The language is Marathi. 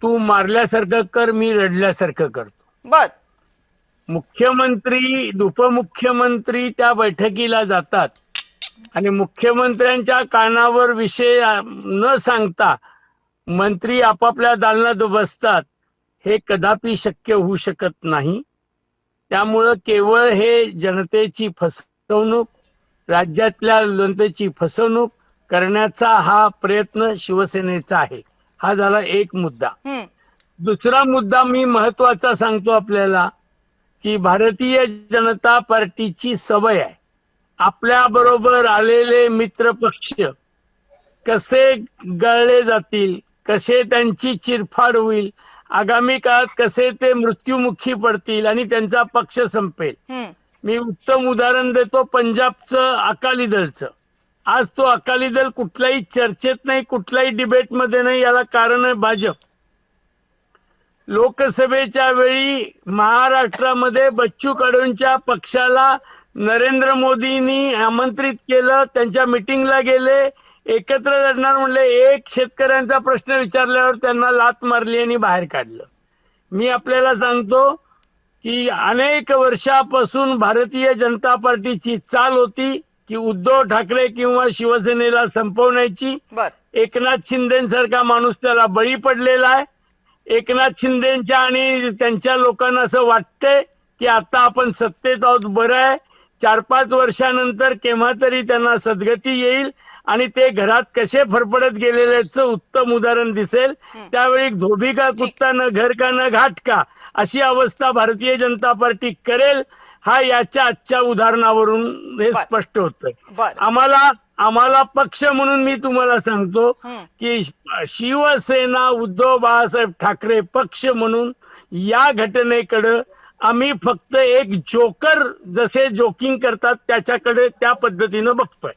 तू मारल्यासारखं कर, मी रडल्यासारखं करतो. बर. मुख्यमंत्री उपमुख्यमंत्री त्या बैठकीला जातात आणि मुख्यमंत्र्यांच्या कानावर विषय न सांगता मंत्री आपापल्या दालनात बसतात. हे कदापि शक्य होऊ शकत नाही. त्यामुळं केवळ हे जनतेची फसवणूक, राज्यातल्या जनतेची फसवणूक करण्याचा हा प्रयत्न शिवसेनेचा आहे. हा झाला एक मुद्दा. दुसरा मुद्दा मी महत्वाचा सांगतो आपल्याला, की भारतीय जनता पार्टीची सवय आहे आपल्या बरोबर आलेले मित्र पक्ष कसे गळले जातील, कसे त्यांची चिरफाड होईल, आगामी काळात कसे ते मृत्युमुखी पडतील आणि त्यांचा पक्ष संपेल. मी उत्तम उदाहरण देतो पंजाबचं अकाली दलचं. आज तो अकाली दल कुठल्याही चर्चेत नाही, कुठल्याही डिबेटमध्ये नाही. याला कारण आहे भाजप. लोकसभेच्या वेळी महाराष्ट्रामध्ये बच्चू कडूंच्या पक्षाला नरेंद्र मोदींनी आमंत्रित केलं, त्यांच्या मिटिंगला गेले, एकत्र लढणार म्हणले. एक शेतकऱ्यांचा प्रश्न विचारल्यावर त्यांना लाथ मारली आणि बाहेर काढलं. मी आपल्याला सांगतो की अनेक वर्षापासून भारतीय जनता पार्टीची चाल होती की उद्धव ठाकरे किंवा शिवसेनेला संपवण्याची. एकनाथ शिंदेसारखा माणूस त्याला बळी पडलेला आहे. एकनाथ शिंदेच्या आणि त्यांच्या लोकांना असं वाटतंय की आता आपण सत्तेत आहोत, बरं आहे, 4-5 वर्षानंतर केव्हा तरी त्यांना सद्गती येईल आणि ते घरात कसे फरफडत गेलेल्याचं उत्तम उदाहरण दिसेल. त्यावेळी धोबी का कुत्ता न घर का न घाट का अशी अवस्था भारतीय जनता पार्टी करेल. हा याच्या आजच्या उदाहरणावरून हे स्पष्ट होतंय. आम्हाला पक्ष म्हणून मी तुम्हाला सांगतो की शिवसेना उद्धव बाळासाहेब ठाकरे पक्ष म्हणून या घटनेकडे आम्ही फक्त एक जोकर जसे जोकिंग करतात त्याच्याकडे त्या पद्धतीनं बघतोय.